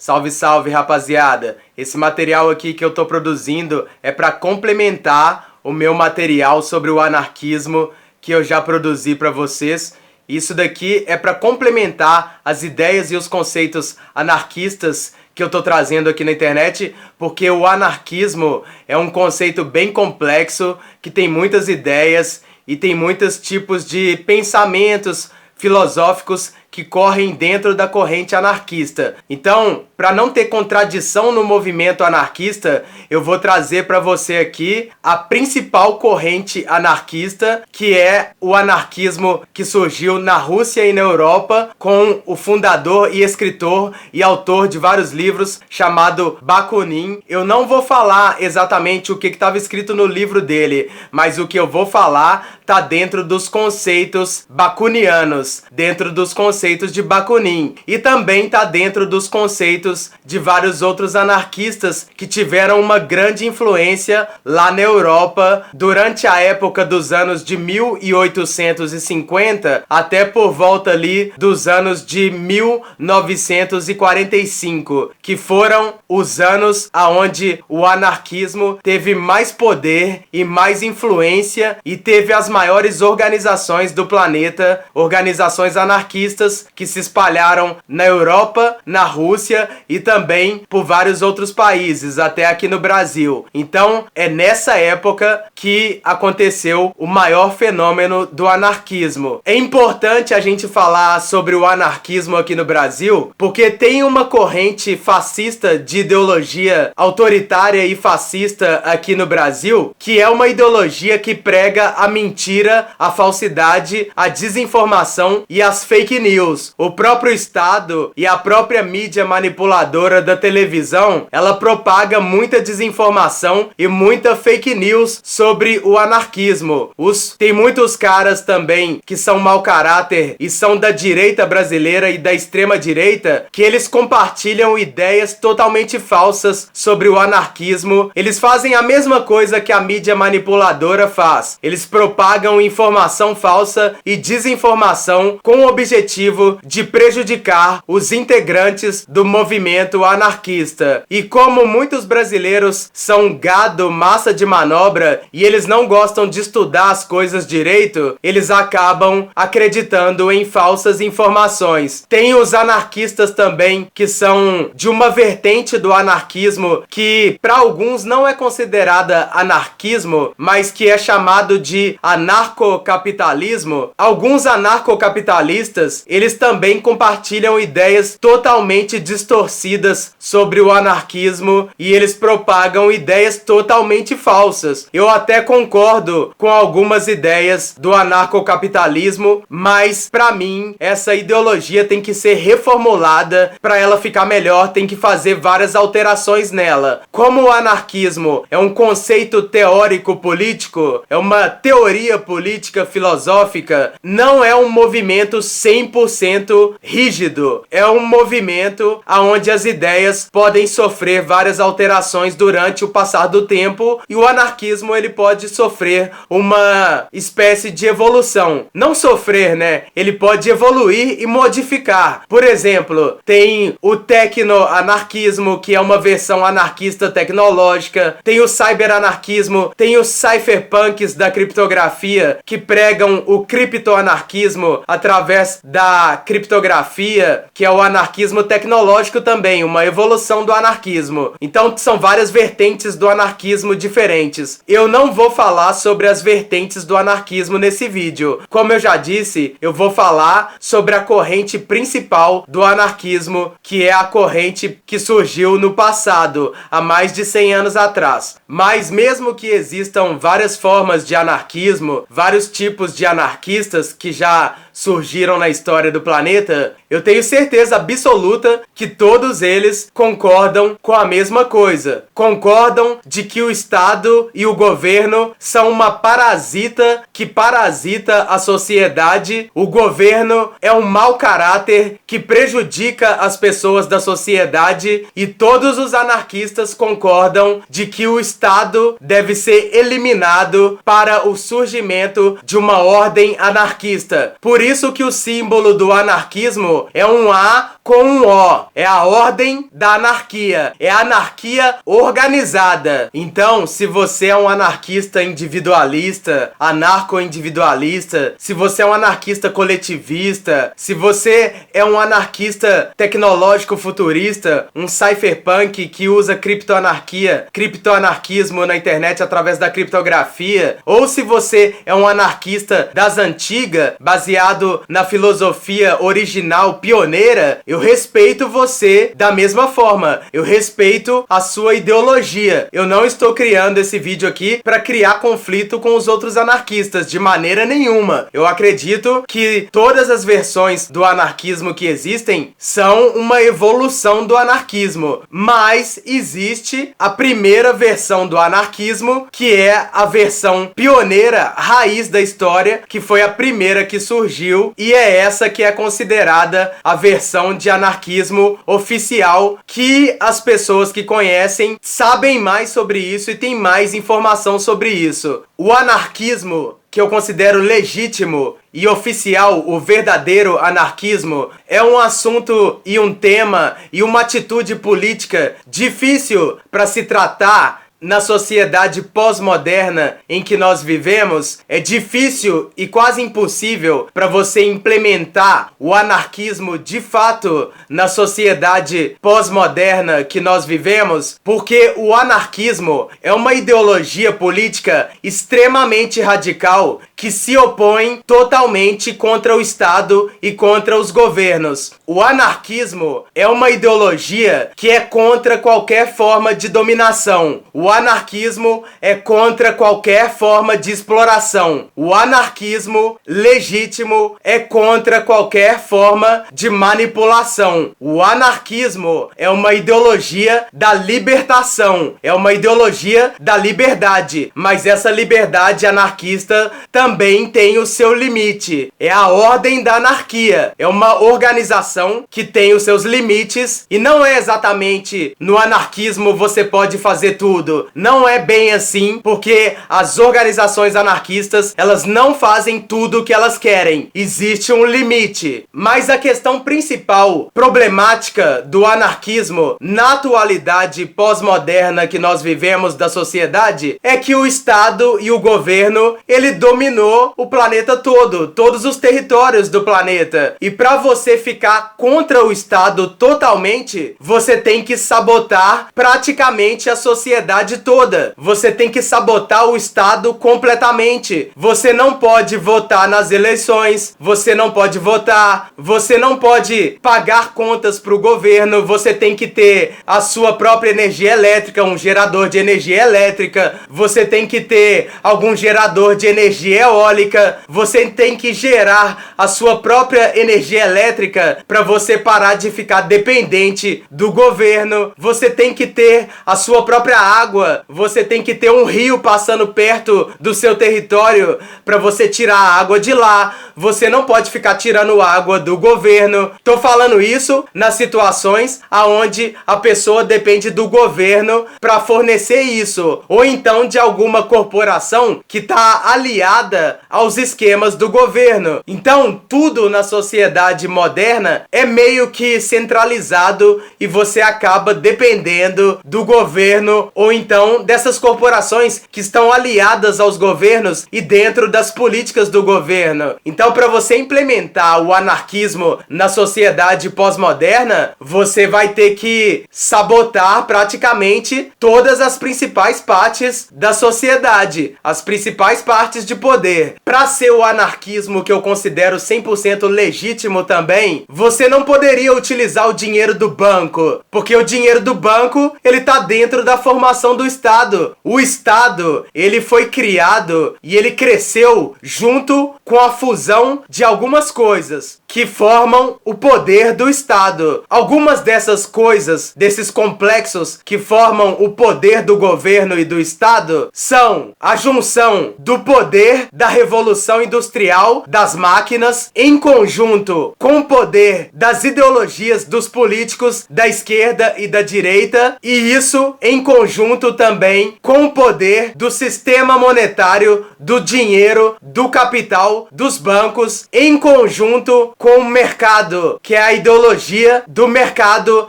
Salve, salve, rapaziada! Esse material aqui que eu tô produzindo é para complementar o meu material sobre o anarquismo que eu já produzi para vocês. Isso daqui é para complementar as ideias e os conceitos anarquistas que eu tô trazendo aqui na internet, porque o anarquismo é um conceito bem complexo, que tem muitas ideias e tem muitos tipos de pensamentos filosóficos que correm dentro da corrente anarquista. Então, para não ter contradição no movimento anarquista, eu vou trazer para você aqui a principal corrente anarquista, que é o anarquismo que surgiu na Rússia e na Europa, com o fundador e escritor e autor de vários livros chamado Bakunin. Eu não vou falar exatamente o que estava escrito no livro dele, mas o que eu vou falar está dentro dos conceitos bakunianos, dentro dos conceitos de Bakunin, e também está dentro dos conceitos de vários outros anarquistas que tiveram uma grande influência lá na Europa durante a época dos anos de 1850 até por volta ali dos anos de 1945, que foram os anos aonde o anarquismo teve mais poder e mais influência e teve as maiores organizações do planeta, organizações anarquistas que se espalharam na Europa, na Rússia e também por vários outros países, até aqui no Brasil. Então, é nessa época que aconteceu o maior fenômeno do anarquismo. É importante a gente falar sobre o anarquismo aqui no Brasil, porque tem uma corrente fascista de ideologia autoritária e fascista aqui no Brasil, que é uma ideologia que prega a mentira, a falsidade, a desinformação e as fake news. O próprio Estado e a própria mídia manipuladora da televisão, ela propaga muita desinformação e muita fake news sobre o anarquismo. Tem muitos caras também que são mau caráter e são da direita brasileira e da extrema direita, que eles compartilham ideias totalmente falsas sobre o anarquismo. Eles fazem a mesma coisa que a mídia manipuladora faz. Eles propagam informação falsa e desinformação com o objetivo de prejudicar os integrantes do movimento anarquista. E como muitos brasileiros são gado, massa de manobra, e eles não gostam de estudar as coisas direito, eles acabam acreditando em falsas informações. Tem os anarquistas também, que são de uma vertente do anarquismo que para alguns não é considerada anarquismo, mas que é chamado de anarcocapitalismo. Alguns anarcocapitalistas, eles também compartilham ideias totalmente distorcidas sobre o anarquismo e eles propagam ideias totalmente falsas. Eu até concordo com algumas ideias do anarcocapitalismo, mas para mim essa ideologia tem que ser reformulada. Para ela ficar melhor, tem que fazer várias alterações nela. Como o anarquismo é um conceito teórico político, é uma teoria política filosófica, não é um movimento 100% rígido. É um movimento onde as ideias podem sofrer várias alterações durante o passar do tempo, e o anarquismo ele pode sofrer uma espécie de evolução. Não sofrer, né? Ele pode evoluir e modificar. Por exemplo, tem o tecno-anarquismo, que é uma versão anarquista tecnológica, tem o cyberanarquismo, tem os cypherpunks da criptografia, que pregam o criptoanarquismo através da criptografia, que é o anarquismo tecnológico também, uma evolução do anarquismo. Então são várias vertentes do anarquismo diferentes. Eu não vou falar sobre as vertentes do anarquismo nesse vídeo. Como eu já disse, eu vou falar sobre a corrente principal do anarquismo, que é a corrente que surgiu no passado, há mais de 100 anos atrás. Mas mesmo que existam várias formas de anarquismo, vários tipos de anarquistas que já surgiram na história do planeta, eu tenho certeza absoluta que todos eles concordam com a mesma coisa. Concordam de que o Estado e o governo são uma parasita que parasita a sociedade. O governo é um mau caráter que prejudica as pessoas da sociedade, e todos os anarquistas concordam de que o Estado deve ser eliminado para o surgimento de uma ordem anarquista. Por isso que o símbolo do anarquismo é um A com um O. É a ordem da anarquia. É a anarquia organizada. Então, se você é um anarquista individualista, anarco-individualista, se você é um anarquista coletivista, se você é um anarquista tecnológico futurista, um cypherpunk que usa criptoanarquismo na internet através da criptografia, ou se você é um anarquista das antigas, baseado na filosofia original pioneira, eu respeito você da mesma forma. Eu respeito a sua ideologia. Eu não estou criando esse vídeo aqui para criar conflito com os outros anarquistas, de maneira nenhuma. Eu acredito que todas as versões do anarquismo que existem são uma evolução do anarquismo, mas existe a primeira versão do anarquismo, que é a versão pioneira, raiz da história, que foi a primeira que surgiu, e é essa que é considerada a versão de anarquismo oficial, que as pessoas que conhecem sabem mais sobre isso e têm mais informação sobre isso. O anarquismo que eu considero legítimo e oficial, o verdadeiro anarquismo, é um assunto e um tema e uma atitude política difícil para se tratar na sociedade pós-moderna em que nós vivemos. É difícil e quase impossível para você implementar o anarquismo de fato na sociedade pós-moderna que nós vivemos, porque o anarquismo é uma ideologia política extremamente radical que se opõe totalmente contra o Estado e contra os governos. O anarquismo é uma ideologia que é contra qualquer forma de dominação. O anarquismo é contra qualquer forma de exploração. O anarquismo legítimo é contra qualquer forma de manipulação. O anarquismo é uma ideologia da libertação, é uma ideologia da liberdade, mas essa liberdade anarquista também tem o seu limite. É a ordem da anarquia, é uma organização que tem os seus limites, e não é exatamente no anarquismo você pode fazer tudo. Não é bem assim, porque as organizações anarquistas, elas não fazem tudo o que elas querem. Existe um limite. Mas a questão principal, problemática do anarquismo na atualidade pós-moderna que nós vivemos da sociedade, é que o Estado e o governo, ele dominou o planeta todo, todos os territórios do planeta. E para você ficar contra o Estado totalmente, você tem que sabotar praticamente a sociedade toda. Você tem que sabotar o Estado completamente. Você não pode votar nas eleições, você não pode votar, você não pode pagar contas para o governo, você tem que ter a sua própria energia elétrica, um gerador de energia elétrica, você tem que ter algum gerador de energia eólica, você tem que gerar a sua própria energia elétrica para você parar de ficar dependente do governo, você tem que ter a sua própria água, você tem que ter um rio passando perto do seu território para você tirar a água de lá, você não pode ficar tirando água do governo. Tô falando isso nas situações aonde a pessoa depende do governo para fornecer isso, ou então de alguma corporação que tá aliada aos esquemas do governo. Então, tudo na sociedade moderna é meio que centralizado e você acaba dependendo do governo ou então dessas corporações que estão aliadas aos governos e dentro das políticas do governo. Então, para você implementar o anarquismo na sociedade pós-moderna, você vai ter que sabotar praticamente todas as principais partes da sociedade, as principais partes de poder. Para ser o anarquismo que eu considero 100% legítimo também, você não poderia utilizar o dinheiro do banco, porque o dinheiro do banco, ele tá dentro da formação do Estado. O Estado, ele foi criado e ele cresceu junto com a fusão de algumas coisas que formam o poder do Estado. Algumas dessas coisas, desses complexos que formam o poder do governo e do Estado, são a junção do poder da Revolução Industrial, das máquinas, em conjunto com o poder das ideologias dos políticos da esquerda e da direita, e isso em conjunto também com o poder do sistema monetário, do dinheiro, do capital, dos bancos, em conjunto com o mercado, que é a ideologia do mercado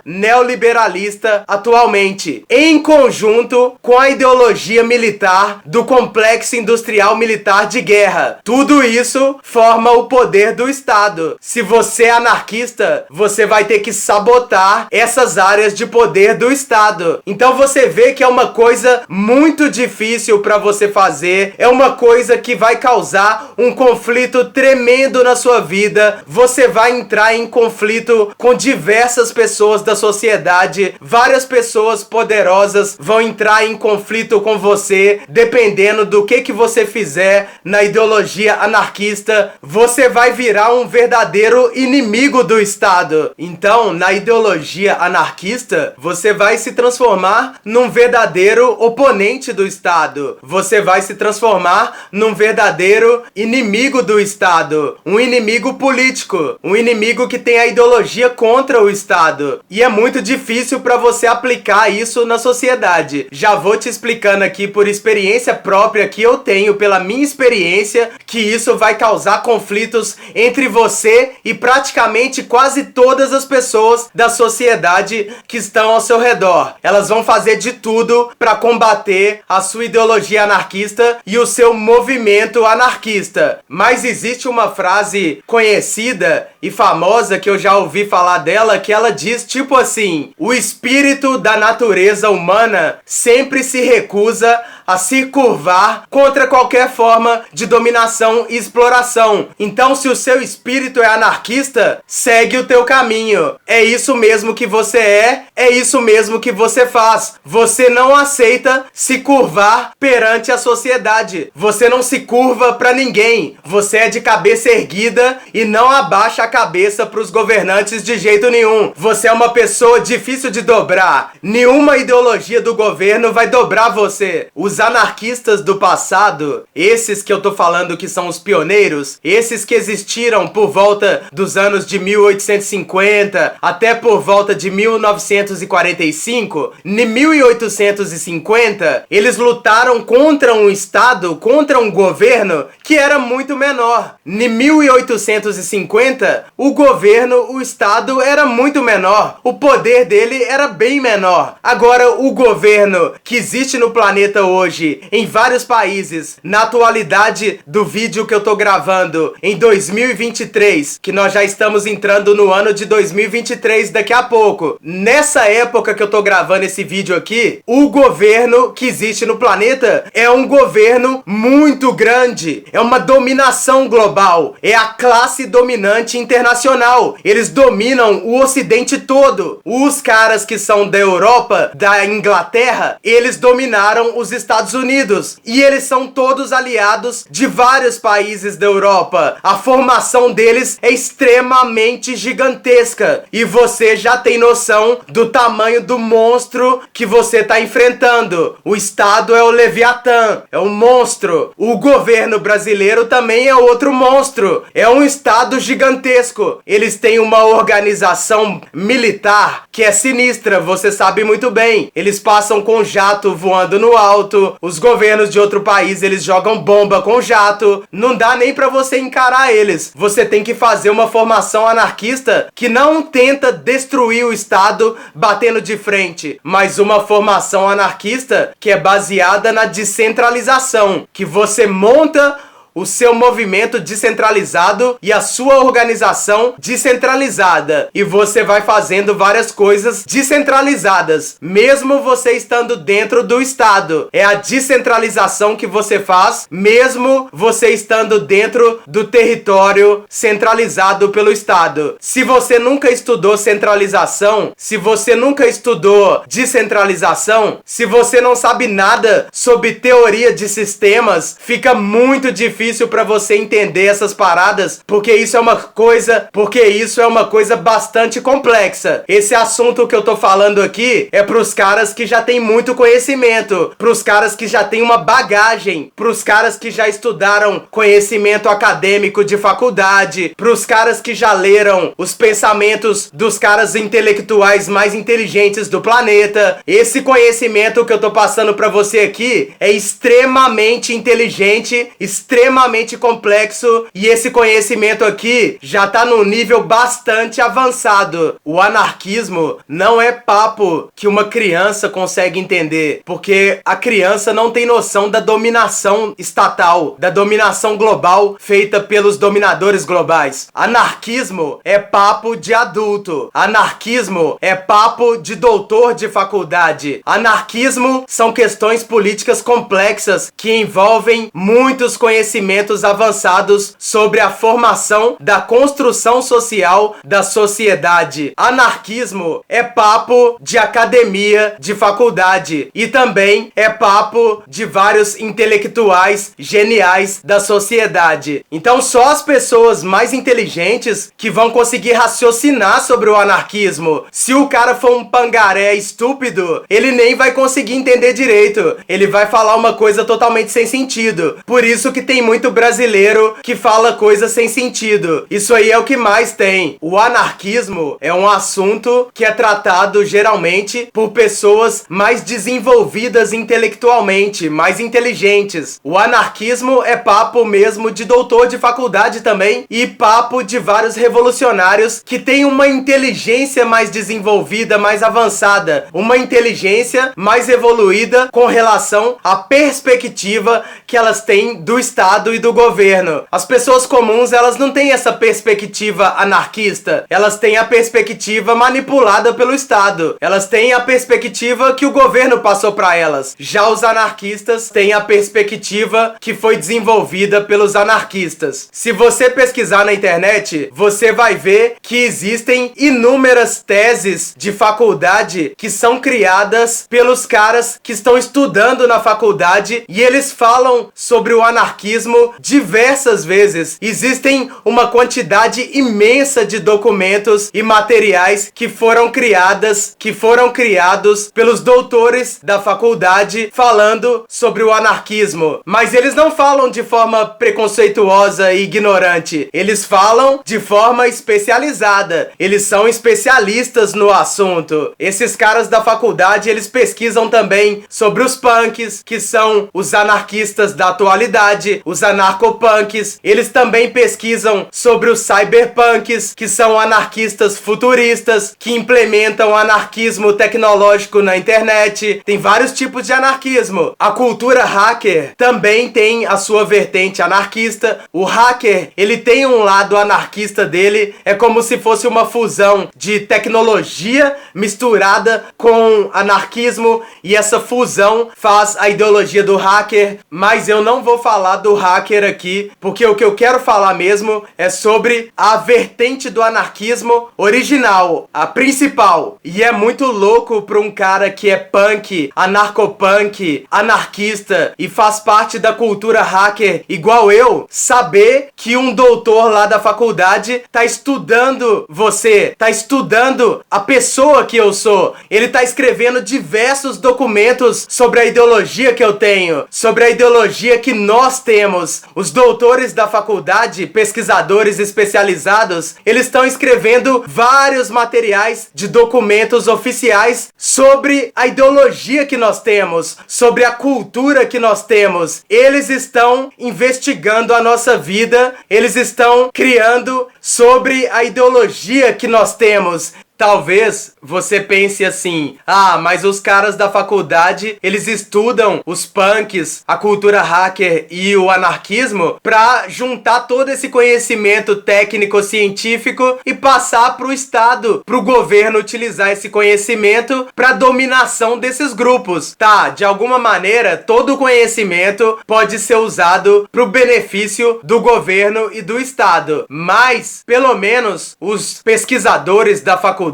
neoliberalista atualmente, em conjunto com a ideologia militar do complexo industrial militar de guerra. Tudo isso forma o poder do Estado. Se você é anarquista, você vai ter que sabotar essas áreas de poder do Estado. Então você vê que é uma coisa muito difícil para você fazer, é uma coisa que vai causar um conflito tremendo na sua vida. Você vai entrar em conflito com diversas pessoas da sociedade, várias pessoas poderosas vão entrar em conflito com você, dependendo do que você fizer na ideologia anarquista. Você vai virar um verdadeiro inimigo do Estado. Então, na ideologia anarquista, você vai se transformar num verdadeiro oponente do Estado. Você vai se transformar num verdadeiro inimigo do Estado, um inimigo político, um inimigo que tem a ideologia contra o Estado. E é muito difícil para você aplicar isso na sociedade. Já vou te explicando aqui por experiência própria que eu tenho, pela minha experiência, que isso vai causar conflitos entre você e praticamente quase todas as pessoas da sociedade que estão ao seu redor. Elas vão fazer de tudo para combater a sua ideologia anarquista e o seu movimento anarquista. Mas existe uma frase conhecida e famosa que eu já ouvi falar dela, que ela diz tipo assim: o espírito da natureza humana sempre se recusa a se curvar contra qualquer forma de dominação e exploração. Então, se o seu espírito é anarquista, segue o teu caminho. É isso mesmo que você é isso mesmo que você faz. Você não aceita se curvar perante a sociedade. Você não se curva pra ninguém. Você é de cabeça erguida e não abaixa a cabeça pros governantes de jeito nenhum. Você é uma pessoa difícil de dobrar. Nenhuma ideologia do governo vai dobrar você. Os anarquistas do passado, esses que eu tô falando que são os pioneiros, esses que existiram por volta dos anos de 1850 até por volta de 1945, em 1850, eles lutaram contra um Estado, contra um governo que era muito menor. Em 1850, o governo, o Estado era muito menor. O poder dele era bem menor. Agora, o governo que existe no planeta hoje, em vários países, na atualidade do vídeo que eu tô gravando, em 2023, que nós já estamos entrando no ano de 2023 daqui a pouco. Nessa época que eu tô gravando esse vídeo aqui, o governo que existe no planeta é um governo muito grande. É uma dominação global. É a classe dominante internacional. Eles dominam o Ocidente todo. Os caras que são da Europa, da Inglaterra, eles dominaram os Estados Unidos. E eles são todos aliados de vários países da Europa. A formação deles é extremamente gigantesca. E você já tem noção do tamanho do monstro que você está enfrentando. O Estado é o Leviatã, é um monstro. O governo brasileiro também é outro monstro. É um Estado gigantesco. Eles têm uma organização militar que é sinistra, você sabe muito bem. Eles passam com jato voando no alto. Os governos de outro país, eles jogam bomba com jato. Não dá nem pra você encarar eles. Você tem que fazer uma formação anarquista que não tenta destruir o Estado batendo de frente, mas uma formação anarquista que é baseada na descentralização, que você monta o seu movimento descentralizado e a sua organização descentralizada. E você vai fazendo várias coisas descentralizadas, mesmo você estando dentro do Estado. É a descentralização que você faz, mesmo você estando dentro do território centralizado pelo Estado. Se você nunca estudou centralização, se você nunca estudou descentralização, se você não sabe nada sobre teoria de sistemas, fica muito difícil para você entender essas paradas, porque isso é uma coisa bastante complexa. Esse assunto que eu tô falando aqui é pros caras que já tem muito conhecimento, pros caras que já tem uma bagagem, pros caras que já estudaram conhecimento acadêmico de faculdade, pros caras que já leram os pensamentos dos caras intelectuais mais inteligentes do planeta. Esse conhecimento que eu tô passando para você aqui é extremamente inteligente, extremamente extremamente complexo e esse conhecimento aqui já tá num nível bastante avançado. O anarquismo não é papo que uma criança consegue entender, porque a criança não tem noção da dominação estatal, da dominação global feita pelos dominadores globais. Anarquismo é papo de adulto. Anarquismo é papo de doutor de faculdade. Anarquismo são questões políticas complexas que envolvem muitos conhecimentos avançados sobre a formação da construção social da sociedade. Anarquismo é papo de academia, de faculdade, e também é papo de vários intelectuais geniais da sociedade. Então só as pessoas mais inteligentes que vão conseguir raciocinar sobre o anarquismo. Se o cara for um pangaré estúpido, ele nem vai conseguir entender direito. Ele vai falar uma coisa totalmente sem sentido. Por isso que tem muito brasileiro que fala coisas sem sentido. Isso aí é o que mais tem. O anarquismo é um assunto que é tratado geralmente por pessoas mais desenvolvidas intelectualmente, mais inteligentes. O anarquismo é papo mesmo de doutor de faculdade também e papo de vários revolucionários que têm uma inteligência mais desenvolvida, mais avançada, uma inteligência mais evoluída com relação à perspectiva que elas têm do Estado e do governo. As pessoas comuns, elas não têm essa perspectiva anarquista, elas têm a perspectiva manipulada pelo Estado, elas têm a perspectiva que o governo passou para elas. Já os anarquistas têm a perspectiva que foi desenvolvida pelos anarquistas. Se você pesquisar na internet, você vai ver que existem inúmeras teses de faculdade que são criadas pelos caras que estão estudando na faculdade e eles falam sobre o anarquismo diversas vezes. Existem uma quantidade imensa de documentos e materiais que foram criados pelos doutores da faculdade falando sobre o anarquismo. Mas eles não falam de forma preconceituosa e ignorante. Eles falam de forma especializada. Eles são especialistas no assunto. Esses caras da faculdade, eles pesquisam também sobre os punks, que são os anarquistas da atualidade, os anarcopunks. Eles também pesquisam sobre os cyberpunks, que são anarquistas futuristas, que implementam anarquismo tecnológico na internet. Tem vários tipos de anarquismo. A cultura hacker também tem a sua vertente anarquista. O hacker, ele tem um lado anarquista dele, é como se fosse uma fusão de tecnologia misturada com anarquismo, e essa fusão faz a ideologia do hacker. Mas eu não vou falar do hacker aqui, porque o que eu quero falar mesmo é sobre a vertente do anarquismo original, a principal. E é muito louco para um cara que é punk, anarcopunk, anarquista e faz parte da cultura hacker igual eu, saber que um doutor lá da faculdade tá estudando você, tá estudando a pessoa que eu sou. Ele tá escrevendo diversos documentos sobre a ideologia que eu tenho, sobre a ideologia que nós temos. Os doutores da faculdade, pesquisadores especializados, eles estão escrevendo vários materiais de documentos oficiais sobre a ideologia que nós temos, sobre a cultura que nós temos. Eles estão investigando a nossa vida, eles estão criando sobre a ideologia que nós temos. Talvez você pense assim: ah, mas os caras da faculdade, eles estudam os punks, a cultura hacker e o anarquismo pra juntar todo esse conhecimento técnico-científico e passar pro Estado, pro governo utilizar esse conhecimento pra dominação desses grupos. Tá, de alguma maneira, todo o conhecimento pode ser usado pro benefício do governo e do Estado. Mas, pelo menos, os pesquisadores da faculdade,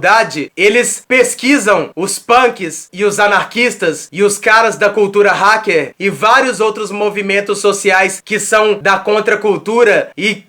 eles pesquisam os punks e os anarquistas e os caras da cultura hacker e vários outros movimentos sociais que são da contracultura e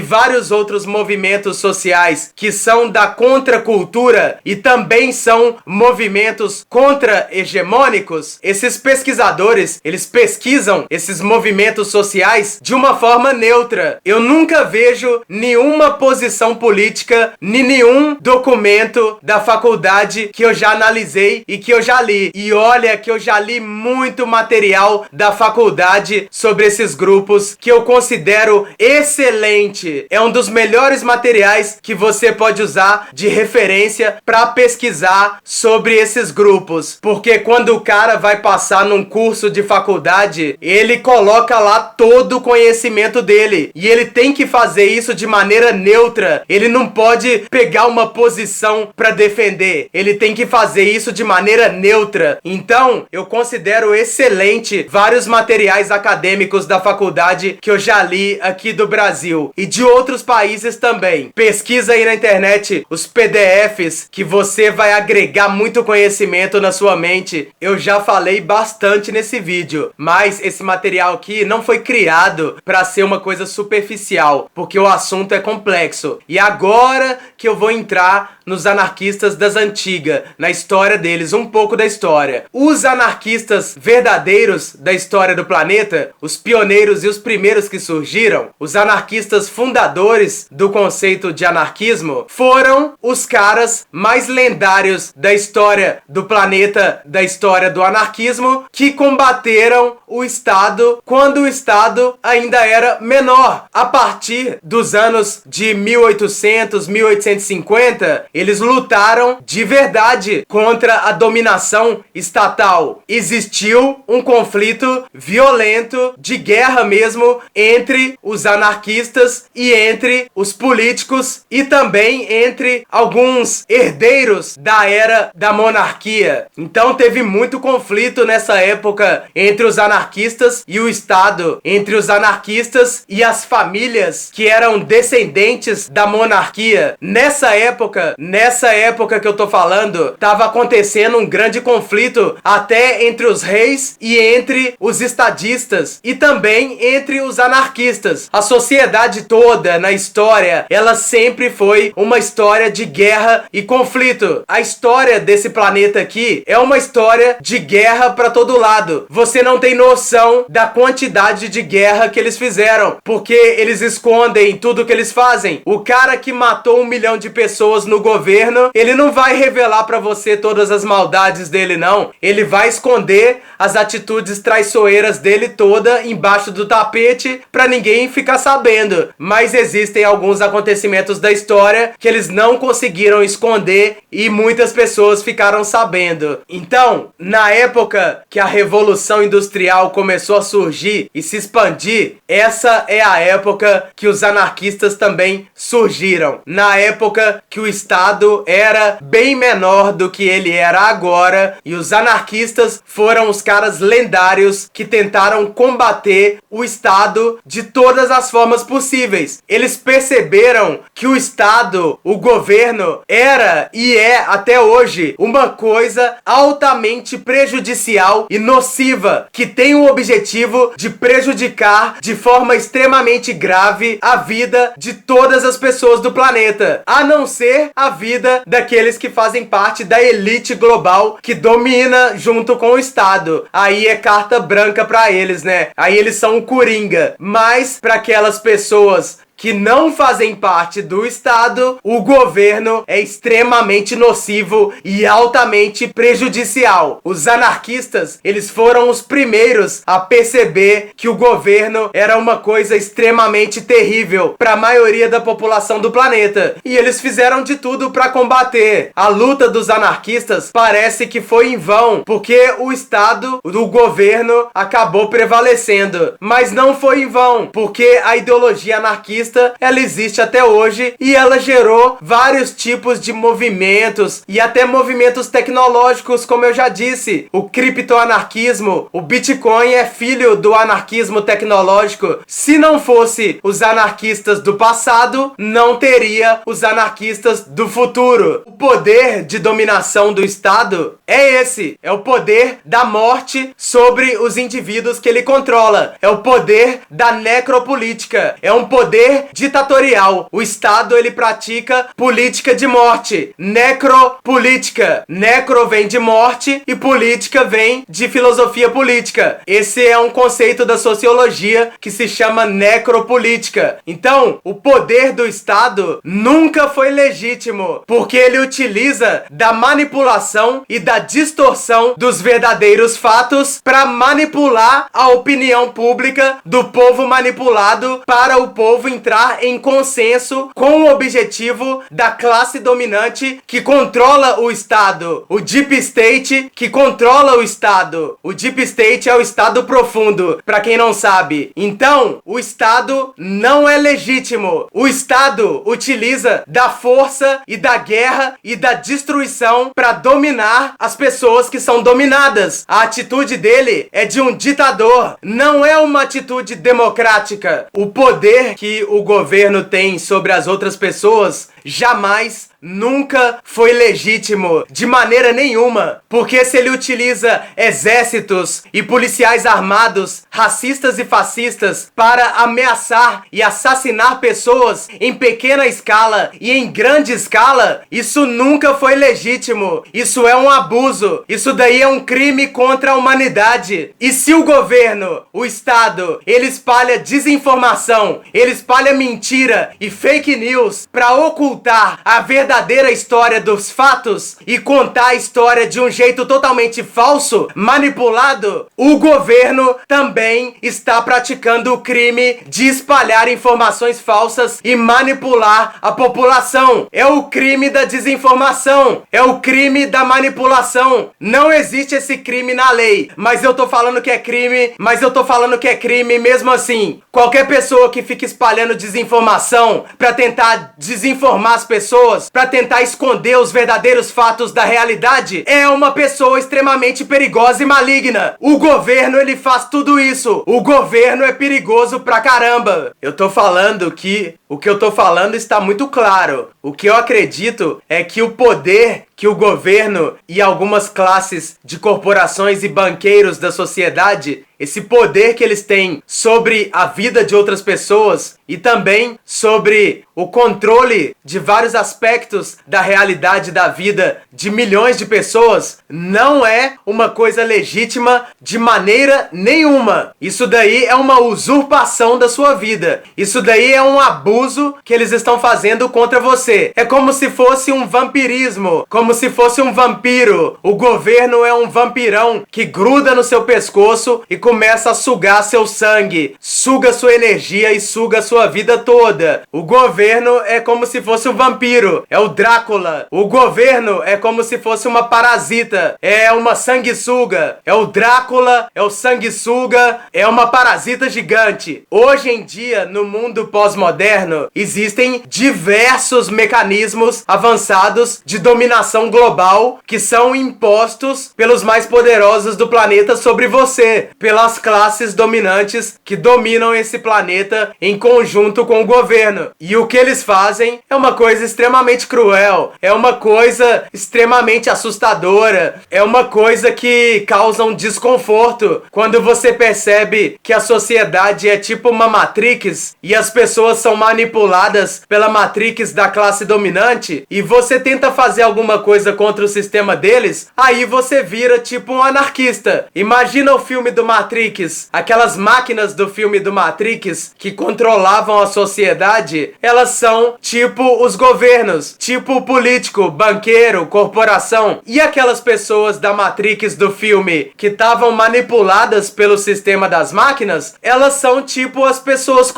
vários outros movimentos sociais que são da contracultura e também são movimentos contra-hegemônicos. Esses pesquisadores, eles pesquisam esses movimentos sociais de uma forma neutra. Eu nunca vejo nenhuma posição política, nem nenhum documento argumento da faculdade que eu já analisei e que eu já li. E olha que eu já li muito material da faculdade sobre esses grupos que eu considero excelente. É um dos melhores materiais que você pode usar de referência para pesquisar sobre esses grupos. Porque quando o cara vai passar num curso de faculdade, ele coloca lá todo o conhecimento dele. E ele tem que fazer isso de maneira neutra. Ele não pode pegar uma posição para defender. Ele tem que fazer isso de maneira neutra. Então, eu considero excelente vários materiais acadêmicos da faculdade que eu já li aqui do Brasil e de outros países também. Pesquisa aí na internet os PDFs que você vai agregar muito conhecimento na sua mente. Eu já falei bastante nesse vídeo, mas esse material aqui não foi criado para ser uma coisa superficial, porque o assunto é complexo. E agora que eu vou entrar nos anarquistas das antigas, na história deles, um pouco da história. Os anarquistas verdadeiros da história do planeta, os pioneiros e os primeiros que surgiram, os anarquistas fundadores do conceito de anarquismo, foram os caras mais lendários da história do planeta, da história do anarquismo, que combateram o Estado quando o Estado ainda era menor. A partir dos anos de 1800, 1850, eles lutaram de verdade contra a dominação estatal. Existiu um conflito violento, de guerra mesmo, entre os anarquistas e entre os políticos e também entre alguns herdeiros da era da monarquia. Então teve muito conflito nessa época entre os anarquistas e o Estado, entre os anarquistas e as famílias que eram descendentes da monarquia. Nessa época que eu tô falando, estava acontecendo um grande conflito até entre os reis e entre os estadistas e também entre os anarquistas. A sociedade toda na história, ela sempre foi uma história de guerra e conflito. A história desse planeta aqui é uma história de guerra para todo lado. Você não tem noção da quantidade de guerra que eles fizeram, porque eles escondem tudo que eles fazem. O cara que matou 1 milhão de pessoas no governo, ele não vai revelar pra você todas as maldades dele, não. Ele vai esconder as atitudes traiçoeiras dele toda embaixo do tapete pra ninguém ficar sabendo. Mas existem alguns acontecimentos da história que eles não conseguiram esconder e muitas pessoas ficaram sabendo. Então, na época que a Revolução Industrial começou a surgir e se expandir, essa é a época que os anarquistas também surgiram. Na época que o Estado era bem menor do que ele era agora, e os anarquistas foram os caras lendários que tentaram combater o Estado de todas as formas possíveis. Eles perceberam que o Estado, o governo, era e é até hoje uma coisa altamente prejudicial e nociva, que tem o objetivo de prejudicar de forma extremamente grave a vida de todas as pessoas do planeta, a não ser a vida daqueles que fazem parte da elite global que domina junto com o Estado. Aí é carta branca pra eles, né? Aí eles são o Coringa. Mas para aquelas pessoas que não fazem parte do Estado, o governo é extremamente nocivo e altamente prejudicial. Os anarquistas, eles foram os primeiros a perceber que o governo era uma coisa extremamente terrível para a maioria da população do planeta. E eles fizeram de tudo para combater. A luta dos anarquistas parece que foi em vão, porque o Estado, o governo, acabou prevalecendo. Mas não foi em vão, porque a ideologia anarquista, ela existe até hoje e ela gerou vários tipos de movimentos e até movimentos tecnológicos, como eu já disse. O criptoanarquismo, o Bitcoin é filho do anarquismo tecnológico. Se não fosse os anarquistas do passado, não teria os anarquistas do futuro. O poder de dominação do Estado é esse, é o poder da morte sobre os indivíduos que ele controla, é o poder da necropolítica, é um poder poder ditatorial. O Estado, ele pratica política de morte, necropolítica. Necro vem de morte e política vem de filosofia política. Esse é um conceito da sociologia que se chama necropolítica. Então, o poder do Estado nunca foi legítimo, porque ele utiliza da manipulação e da distorção dos verdadeiros fatos para manipular a opinião pública do povo manipulado, para o povo entrar em consenso com o objetivo da classe dominante que controla o Estado. O Deep State que controla o Estado. O Deep State é o Estado profundo, para quem não sabe. Então, o Estado não é legítimo. O Estado utiliza da força e da guerra e da destruição para dominar as pessoas que são dominadas. A atitude dele é de um ditador, não é uma atitude democrática. O poder que o governo tem sobre as outras pessoas jamais, nunca foi legítimo, de maneira nenhuma, porque se ele utiliza exércitos e policiais armados, racistas e fascistas, para ameaçar e assassinar pessoas em pequena escala e em grande escala, isso nunca foi legítimo. Isso é um abuso, isso daí é um crime contra a humanidade. E se o governo, o Estado, ele espalha desinformação, ele espalha mentira e fake news para ocultar a verdadeira história dos fatos e contar a história de um jeito totalmente falso, manipulado, o governo também está praticando o crime de espalhar informações falsas e manipular a população. É o crime da desinformação, é o crime da manipulação. Não existe esse crime na lei, mas eu tô falando que é crime, mesmo assim. Qualquer pessoa que fica espalhando desinformação pra tentar desinformar as pessoas, pra tentar esconder os verdadeiros fatos da realidade, é uma pessoa extremamente perigosa e maligna. O governo, ele faz tudo isso. O governo é perigoso pra caramba. Eu tô falando que o que eu tô falando está muito claro. O que eu acredito é que o poder que o governo e algumas classes de corporações e banqueiros da sociedade, esse poder que eles têm sobre a vida de outras pessoas e também sobre o controle de vários aspectos da realidade da vida de milhões de pessoas, não é uma coisa legítima de maneira nenhuma. Isso daí é uma usurpação da sua vida. Isso daí é um abuso que eles estão fazendo contra você. É como se fosse um vampirismo, como se fosse um vampiro. O governo é um vampirão que gruda no seu pescoço e começa a sugar seu sangue, suga sua energia e suga a sua vida toda. O governo é como se fosse um vampiro, é o Drácula. O governo é como se fosse uma parasita, é uma sanguessuga. É o Drácula, é o sanguessuga, é uma parasita gigante. Hoje em dia, no mundo pós-moderno, existem diversos mecanismos avançados de dominação global que são impostos pelos mais poderosos do planeta sobre você, pelas classes dominantes que dominam esse planeta em conjunto com o governo. E o que eles fazem é uma coisa extremamente cruel, é uma coisa extremamente assustadora, é uma coisa que causa um desconforto quando você percebe que a sociedade é tipo uma Matrix e as pessoas são manipuladas pela Matrix da classe dominante e você tenta fazer alguma coisa contra o sistema deles, aí você vira tipo um anarquista. Imagina o filme do Matrix, aquelas máquinas do filme do Matrix que controlavam a sociedade, elas são tipo os governos, tipo o político, banqueiro, corporação. E aquelas pessoas da Matrix do filme que estavam manipuladas pelo sistema das máquinas, elas são tipo as pessoas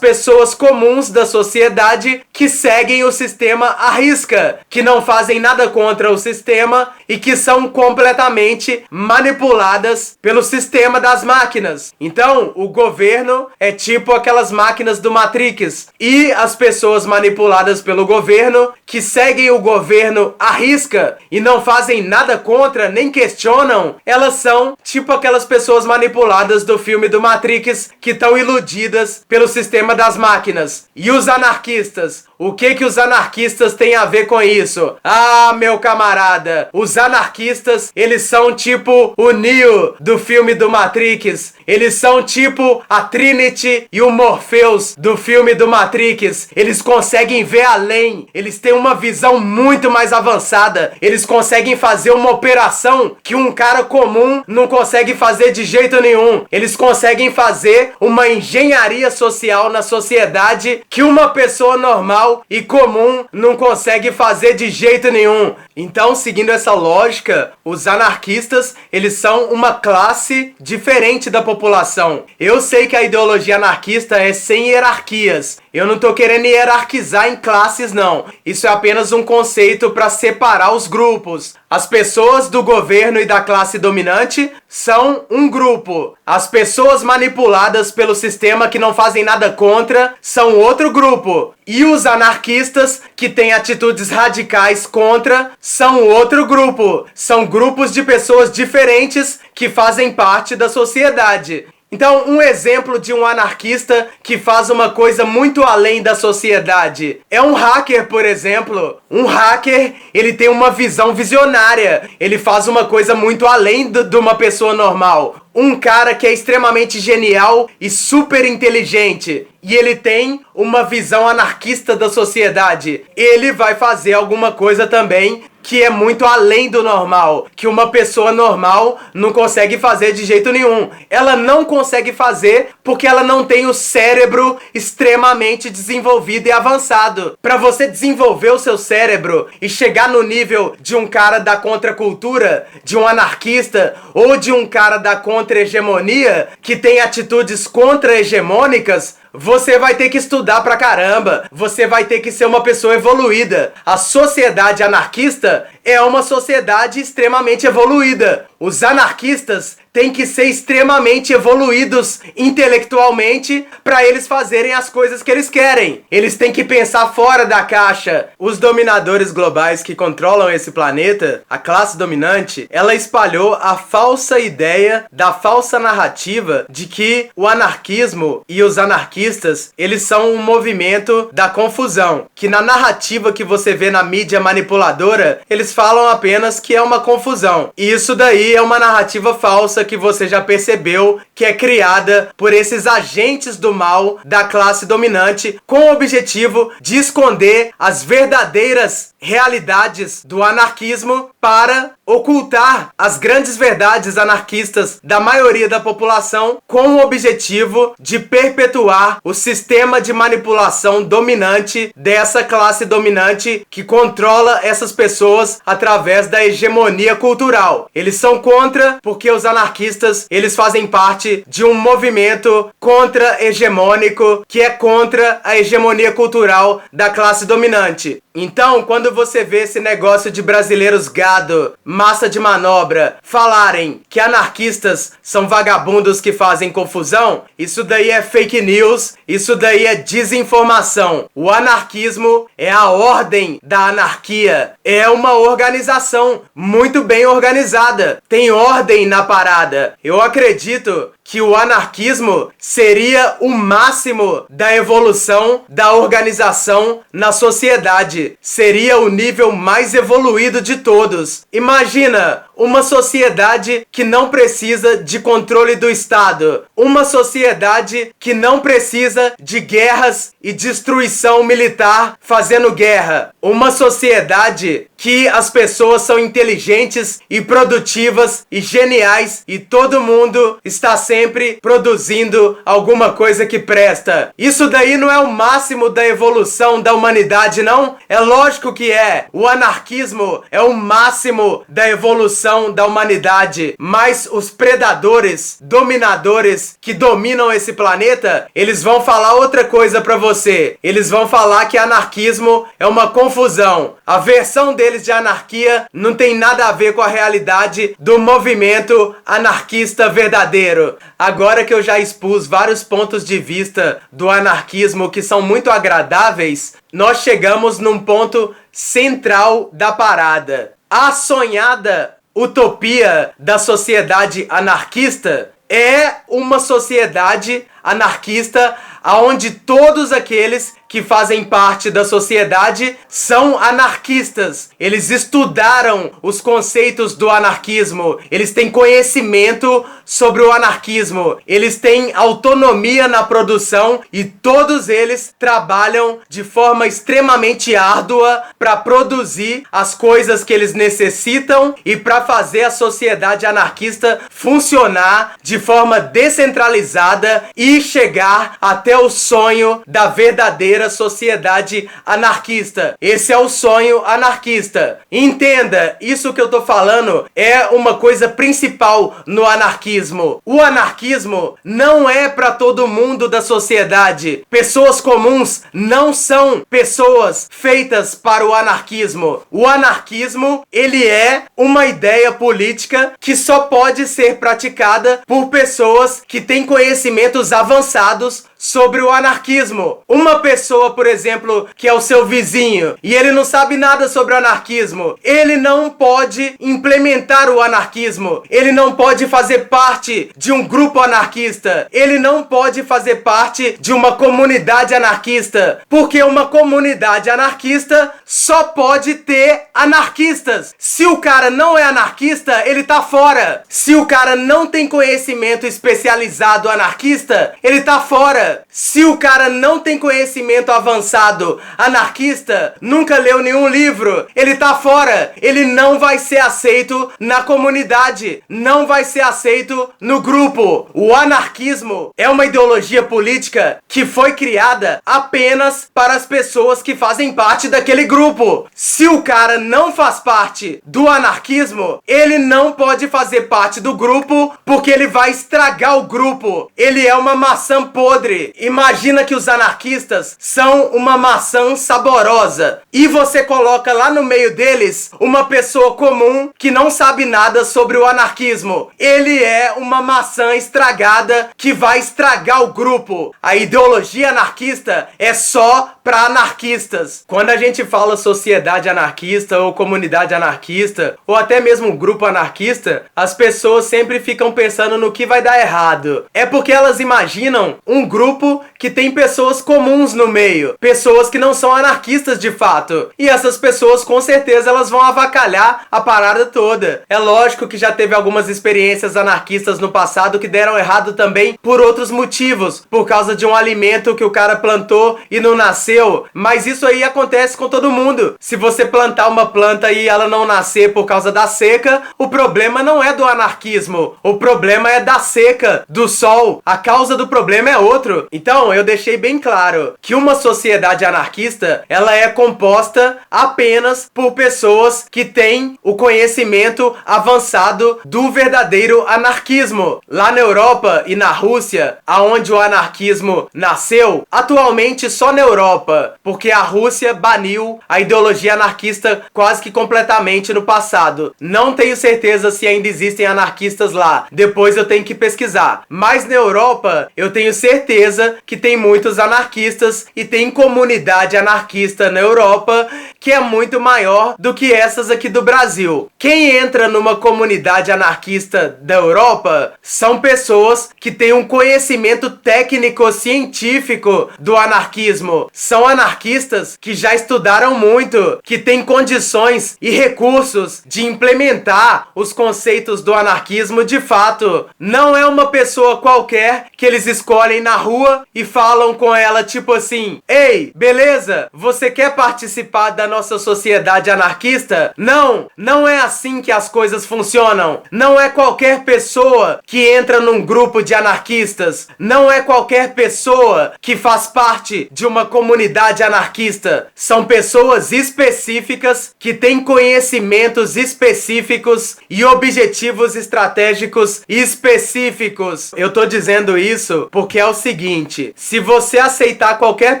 comuns da sociedade que seguem o sistema à risca, que não fazem nada contra o sistema e que são completamente manipuladas pelo sistema das máquinas. Então, o governo é tipo aquelas máquinas do Matrix e as pessoas manipuladas pelo governo que seguem o governo à risca e não fazem nada contra, nem questionam, elas são tipo aquelas pessoas manipuladas do filme do Matrix que estão iludidas pelo sistema das máquinas. E os anarquistas? O que os anarquistas têm a ver com isso? Ah, meu camarada, os anarquistas, eles são tipo o Neo do filme do Matrix. Eles são tipo a Trinity e o Morpheus do filme do Matrix. Eles conseguem ver além. Eles têm uma visão muito mais avançada. Eles conseguem fazer uma operação que um cara comum não consegue fazer de jeito nenhum. Eles conseguem fazer uma engenharia social na sociedade que uma pessoa normal e comum não consegue fazer de jeito nenhum. Então, seguindo essa lógica, os anarquistas, eles são uma classe diferente da população. Eu sei que a ideologia anarquista é sem hierarquias. Eu não tô querendo hierarquizar em classes, não. Isso é apenas um conceito para separar os grupos. As pessoas do governo e da classe dominante são um grupo. As pessoas manipuladas pelo sistema que não fazem nada contra são outro grupo. E os anarquistas que têm atitudes radicais contra são outro grupo. São grupos de pessoas diferentes que fazem parte da sociedade. Então, um exemplo de um anarquista que faz uma coisa muito além da sociedade é um hacker, por exemplo. Um hacker, ele tem uma visão visionária. Ele faz uma coisa muito além de uma pessoa normal. Um cara que é extremamente genial e super inteligente. E ele tem uma visão anarquista da sociedade. Ele vai fazer alguma coisa também que é muito além do normal, que uma pessoa normal não consegue fazer de jeito nenhum. Ela não consegue fazer porque ela não tem o cérebro extremamente desenvolvido e avançado. Para você desenvolver o seu cérebro e chegar no nível de um cara da contracultura, de um anarquista ou de um cara da contra-hegemonia que tem atitudes contra-hegemônicas, você vai ter que estudar pra caramba. Você vai ter que ser uma pessoa evoluída. A sociedade anarquista é uma sociedade extremamente evoluída. Os anarquistas têm que ser extremamente evoluídos intelectualmente para eles fazerem as coisas que eles querem. Eles têm que pensar fora da caixa. Os dominadores globais que controlam esse planeta, a classe dominante, ela espalhou a falsa ideia da falsa narrativa de que o anarquismo e os anarquistas, eles são um movimento da confusão. Que na narrativa que você vê na mídia manipuladora, eles falam apenas que é uma confusão. E isso daí é uma narrativa falsa que você já percebeu que é criada por esses agentes do mal da classe dominante com o objetivo de esconder as verdadeiras realidades do anarquismo para ocultar as grandes verdades anarquistas da maioria da população com o objetivo de perpetuar o sistema de manipulação dominante dessa classe dominante que controla essas pessoas através da hegemonia cultural. Eles são contra porque os anarquistas, eles fazem parte de um movimento contra-hegemônico que é contra a hegemonia cultural da classe dominante. Então, quando você vê esse negócio de brasileiros gado, massa de manobra, falarem que anarquistas são vagabundos que fazem confusão, isso daí é fake news, isso daí é desinformação. O anarquismo é a ordem da anarquia, é uma organização muito bem organizada, tem ordem na parada. Eu acredito que o anarquismo seria o máximo da evolução da organização na sociedade. Seria o nível mais evoluído de todos. Imagina uma sociedade que não precisa de controle do Estado. Uma sociedade que não precisa de guerras e destruição militar fazendo guerra. Uma sociedade que as pessoas são inteligentes e produtivas e geniais e todo mundo está sempre produzindo alguma coisa que presta. Isso daí não é o máximo da evolução da humanidade, não? É lógico que é. O anarquismo é o máximo da evolução da humanidade. Mas os predadores, dominadores que dominam esse planeta, eles vão falar outra coisa pra você. Eles vão falar que anarquismo é uma confusão. A versão deles de anarquia não tem nada a ver com a realidade do movimento anarquista verdadeiro. Agora que eu já expus vários pontos de vista do anarquismo que são muito agradáveis, nós chegamos num ponto central da parada. A sonhada utopia da sociedade anarquista é uma sociedade anarquista, aonde todos aqueles que fazem parte da sociedade são anarquistas. Eles estudaram os conceitos do anarquismo, eles têm conhecimento sobre o anarquismo, eles têm autonomia na produção e todos eles trabalham de forma extremamente árdua para produzir as coisas que eles necessitam e para fazer a sociedade anarquista funcionar de forma descentralizada e chegar até o sonho da verdadeira sociedade anarquista. Esse é o sonho anarquista. Entenda, isso que eu tô falando é uma coisa principal no anarquismo. O anarquismo não é para todo mundo da sociedade. Pessoas comuns não são pessoas feitas para o anarquismo. O anarquismo, ele é uma ideia política que só pode ser praticada por pessoas que têm conhecimentos avançados sobre o anarquismo. Uma pessoa, por exemplo, que é o seu vizinho e ele não sabe nada sobre o anarquismo, ele não pode implementar o anarquismo, ele não pode fazer parte de um grupo anarquista, ele não pode fazer parte de uma comunidade anarquista, porque uma comunidade anarquista só pode ter anarquistas. Se o cara não é anarquista, ele tá fora. Se o cara não tem conhecimento especializado anarquista, ele tá fora. Se o cara não tem conhecimento avançado anarquista, nunca leu nenhum livro, ele tá fora. Ele não vai ser aceito na comunidade, não vai ser aceito no grupo. O anarquismo é uma ideologia política que foi criada apenas para as pessoas que fazem parte daquele grupo. Se o cara não faz parte do anarquismo, ele não pode fazer parte do grupo porque ele vai estragar o grupo. Ele é uma maçã podre. Imagina que os anarquistas são uma maçã saborosa e você coloca lá no meio deles uma pessoa comum que não sabe nada sobre o anarquismo. Ele é uma maçã estragada que vai estragar o grupo. A ideologia anarquista é só para anarquistas. Quando a gente fala sociedade anarquista ou comunidade anarquista ou até mesmo grupo anarquista, as pessoas sempre ficam pensando no que vai dar errado. É porque elas imaginam um grupo que tem pessoas comuns no meio, pessoas que não são anarquistas de fato. E essas pessoas com certeza elas vão avacalhar a parada toda. É lógico que já teve algumas experiências anarquistas no passado que deram errado também por outros motivos, por causa de um alimento que o cara plantou e não nasceu, mas isso aí acontece com todo mundo. Se você plantar uma planta e ela não nascer por causa da seca, o problema não é do anarquismo, o problema é da seca, do sol. A causa do problema é outro. Então, eu deixei bem claro que uma sociedade anarquista, ela é composta apenas por pessoas que têm o conhecimento avançado do verdadeiro anarquismo. Lá na Europa e na Rússia, aonde o anarquismo nasceu, atualmente só na Europa, porque a Rússia baniu a ideologia anarquista quase que completamente no passado. Não tenho certeza se ainda existem anarquistas lá. Depois eu tenho que pesquisar. Mas na Europa, eu tenho certeza que tem muitos anarquistas e tem comunidade anarquista na Europa que é muito maior do que essas aqui do Brasil. Quem entra numa comunidade anarquista da Europa são pessoas que têm um conhecimento técnico-científico do anarquismo. São anarquistas que já estudaram muito, que têm condições e recursos de implementar os conceitos do anarquismo de fato. Não é uma pessoa qualquer que eles escolhem na rua e falam com ela tipo assim: ei, beleza? Você quer participar da nossa sociedade anarquista? Não, não é assim que as coisas funcionam. Não é qualquer pessoa que entra num grupo de anarquistas. Não é qualquer pessoa que faz parte de uma comunidade anarquista. São pessoas específicas que têm conhecimentos específicos e objetivos estratégicos específicos. Eu tô dizendo isso porque é o seguinte: se você aceitar qualquer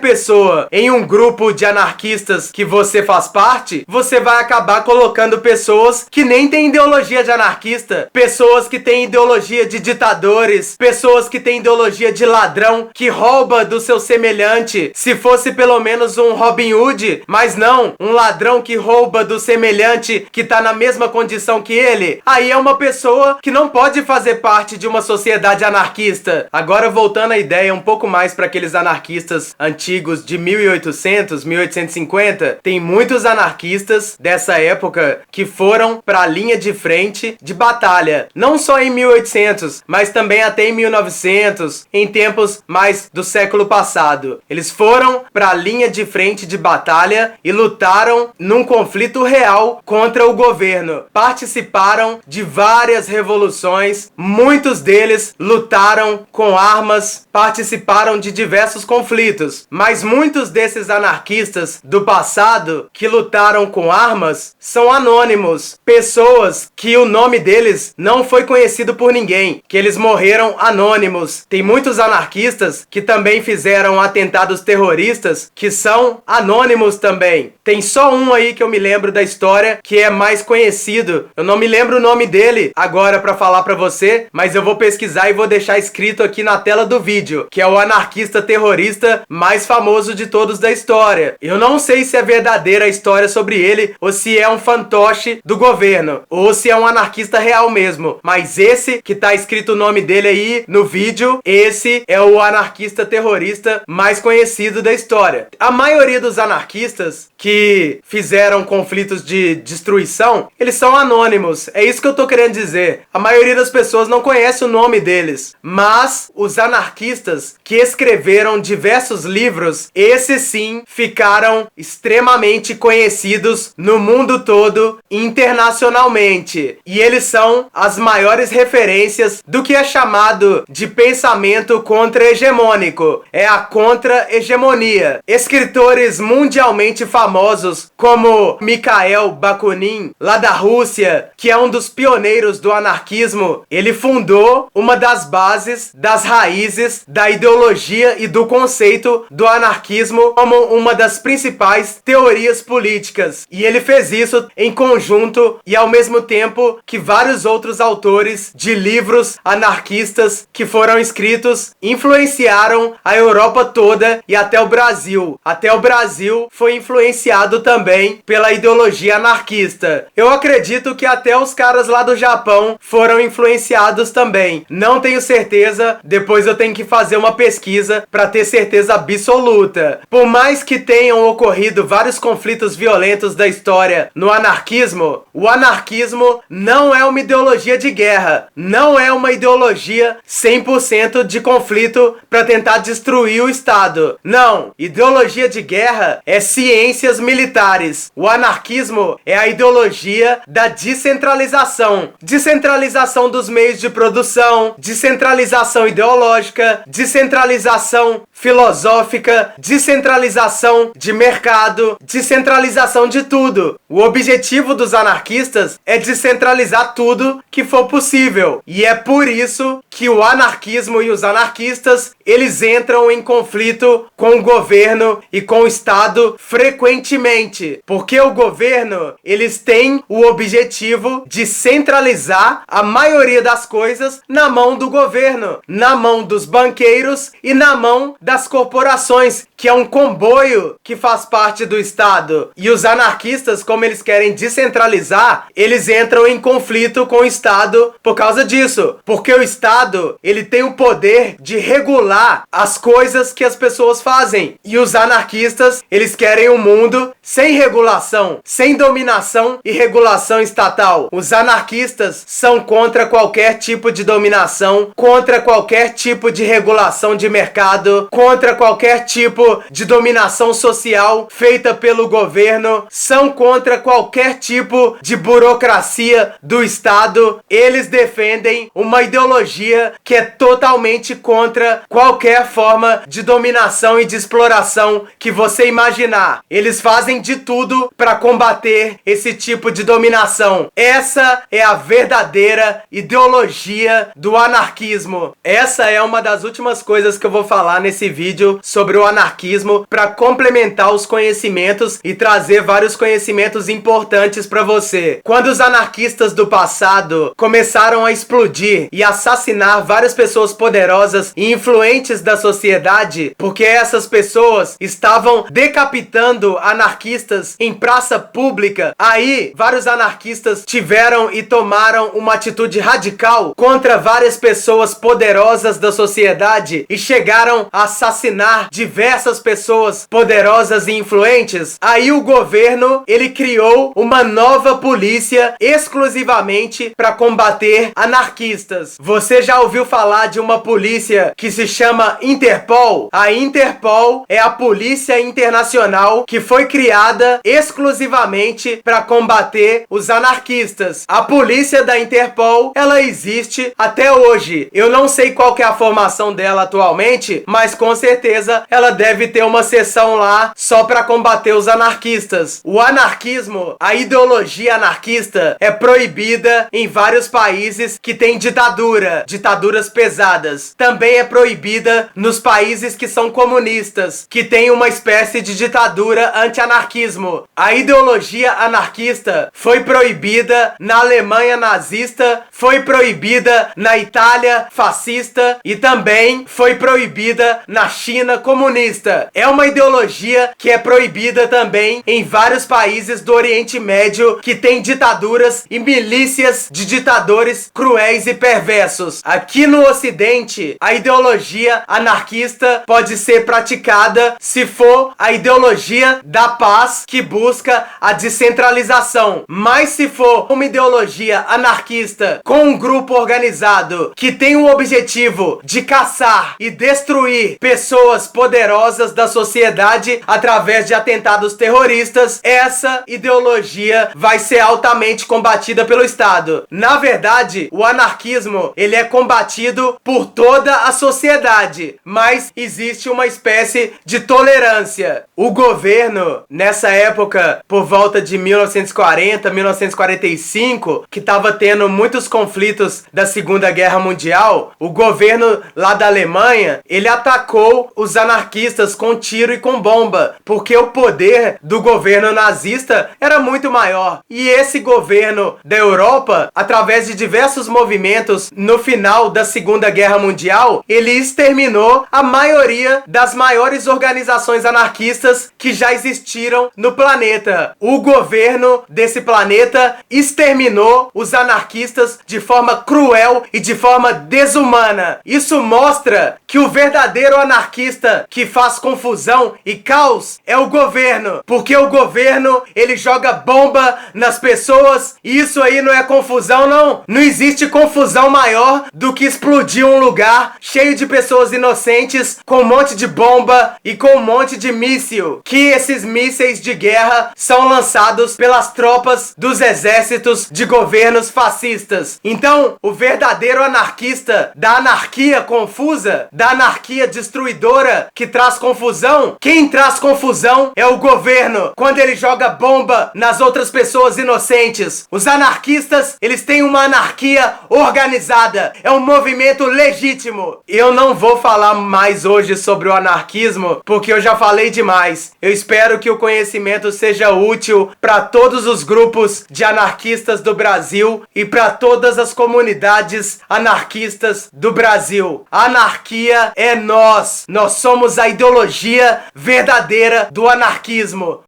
pessoa em um grupo de anarquistas que você faz parte, você vai acabar colocando pessoas que nem têm ideologia de anarquista, pessoas que têm ideologia de ditadores, pessoas que têm ideologia de ladrão que rouba do seu semelhante. Se fosse pelo menos um Robin Hood, mas não, um ladrão que rouba do semelhante que tá na mesma condição que ele, aí é uma pessoa que não pode fazer parte de uma sociedade anarquista. Agora voltando à ideia um pouco mais para aqueles anarquistas antigos de 1800, 1850, tem muitos anarquistas dessa época que foram para a linha de frente de batalha, não só em 1800, mas também até em 1900, em tempos mais do século passado. Eles foram para a linha de frente de batalha e lutaram num conflito real contra o governo. Participaram de várias revoluções, muitos deles lutaram com armas, participaram de diversos conflitos, mas muitos desses anarquistas do passado que lutaram com armas são anônimos, pessoas que o nome deles não foi conhecido por ninguém, que eles morreram anônimos. Tem muitos anarquistas que também fizeram atentados terroristas que são anônimos também. Tem só um aí que eu me lembro da história que é mais conhecido. Eu não me lembro o nome dele agora para falar para você, mas eu vou pesquisar e vou deixar escrito aqui na tela do vídeo, que é o anarquista terrorista mais famoso de todos da história. Eu não sei se é verdadeira a história sobre ele ou se é um fantoche do governo ou se é um anarquista real mesmo, mas esse que tá escrito o nome dele aí no vídeo, esse é o anarquista terrorista mais conhecido da história. A maioria dos anarquistas que fizeram conflitos de destruição, eles são anônimos. É isso que eu tô querendo dizer. A maioria das pessoas não conhece o nome deles, mas os anarquistas que escreveram diversos livros, esses sim ficaram extremamente conhecidos no mundo todo, internacionalmente. E eles são as maiores referências do que é chamado de pensamento contra-hegemônico. É a contra-hegemonia. Escritores mundialmente famosos como Mikhail Bakunin, lá da Rússia, que é um dos pioneiros do anarquismo, ele fundou uma das bases, das raízes da ideologia e do conceito do anarquismo como uma das principais teorias políticas. E ele fez isso em conjunto e ao mesmo tempo que vários outros autores de livros anarquistas que foram escritos influenciaram a Europa toda e até o Brasil. Até o Brasil foi influenciado também pela ideologia anarquista. Eu acredito que até os caras lá do Japão foram influenciados também. Não tenho certeza, depois eu tenho que fazer uma pesquisa para ter certeza absoluta. Por mais que tenham ocorrido vários conflitos violentos da história no anarquismo, o anarquismo não é uma ideologia de guerra, não é uma ideologia 100% de conflito para tentar destruir o Estado. Não, ideologia de guerra é ciências militares. O anarquismo é a ideologia da descentralização. Descentralização dos meios de produção, descentralização ideológica, descentralização filosófica, descentralização de mercado, descentralização de tudo. O objetivo dos anarquistas é descentralizar tudo que for possível. E é por isso que o anarquismo e os anarquistas, eles entram em conflito com o governo e com o Estado frequentemente. Porque o governo, eles têm o objetivo de centralizar a maioria das coisas na mão do governo, na mão dos banqueiros e na mão das corporações, que é um comboio que faz parte do Estado. E os anarquistas, como eles querem descentralizar, eles entram em conflito com o Estado por causa disso. Porque o Estado, ele tem o poder de regular as coisas que as pessoas fazem. E os anarquistas, eles querem um mundo sem regulação, sem dominação e regulação estatal. Os anarquistas são contra qualquer tipo de dominação, contra qualquer tipo de regulação de mercado, contra qualquer tipo de dominação social feita pelo governo, são contra qualquer tipo de burocracia do Estado. Eles defendem uma ideologia que é totalmente contra qualquer forma de dominação e de exploração que você imaginar. Eles fazem de tudo para combater esse tipo de dominação. Essa é a verdadeira ideologia do anarquismo. Essa é uma das últimas coisas que eu vou falar nesse vídeo sobre o anarquismo anarquismo para complementar os conhecimentos e trazer vários conhecimentos importantes para você. Quando os anarquistas do passado começaram a explodir e assassinar várias pessoas poderosas e influentes da sociedade, porque essas pessoas estavam decapitando anarquistas em praça pública, aí vários anarquistas tiveram e tomaram uma atitude radical contra várias pessoas poderosas da sociedade e chegaram a assassinar diversas pessoas poderosas e influentes. Aí o governo, ele criou uma nova polícia exclusivamente para combater anarquistas. Você já ouviu falar de uma polícia que se chama Interpol? A Interpol é a polícia internacional que foi criada exclusivamente para combater os anarquistas. A polícia da Interpol, ela existe até hoje. Eu não sei qual que é a formação dela atualmente, mas com certeza ela deve ter uma seção lá só para combater os anarquistas. O anarquismo, a ideologia anarquista, é proibida em vários países que têm ditaduras pesadas. Também é proibida nos países que são comunistas, que tem uma espécie de ditadura anti-anarquismo. A ideologia anarquista foi proibida na Alemanha nazista, foi proibida na Itália fascista e também foi proibida na China comunista. É uma ideologia que é proibida também em vários países do Oriente Médio que tem ditaduras e milícias de ditadores cruéis e perversos. Aqui no Ocidente, a ideologia anarquista pode ser praticada se for a ideologia da paz que busca a descentralização. Mas se for uma ideologia anarquista com um grupo organizado que tem o objetivo de caçar e destruir pessoas poderosas da sociedade através de atentados terroristas, essa ideologia vai ser altamente combatida pelo Estado. Na verdade, o anarquismo, ele é combatido por toda a sociedade, mas existe uma espécie de tolerância. O governo, nessa época, por volta de 1940, 1945, que estava tendo muitos conflitos da Segunda Guerra Mundial, o governo lá da Alemanha, ele atacou os anarquistas com tiro e com bomba, porque o poder do governo nazista era muito maior. E esse governo da Europa, através de diversos movimentos no final da Segunda Guerra Mundial, ele exterminou a maioria das maiores organizações anarquistas que já existiram no planeta. O governo desse planeta exterminou os anarquistas de forma cruel e de forma desumana. Isso mostra que o verdadeiro anarquista que faz confusão e caos é o governo, porque o governo, ele joga bomba nas pessoas e isso aí não é confusão, não. Não existe confusão maior do que explodir um lugar cheio de pessoas inocentes com um monte de bomba e com um monte de míssil, que esses mísseis de guerra são lançados pelas tropas dos exércitos de governos fascistas. Então, o verdadeiro anarquista da anarquia confusa, da anarquia destruidora que traz confusão, quem traz confusão é o governo, quando ele joga bomba nas outras pessoas inocentes. Os anarquistas, eles têm uma anarquia organizada, é um movimento legítimo. Eu não vou falar mais hoje sobre o anarquismo, porque eu já falei demais. Eu espero que o conhecimento seja útil para todos os grupos de anarquistas do Brasil e para todas as comunidades anarquistas do Brasil. A anarquia é nós. Nós somos a ideologia verdadeira do anarquismo.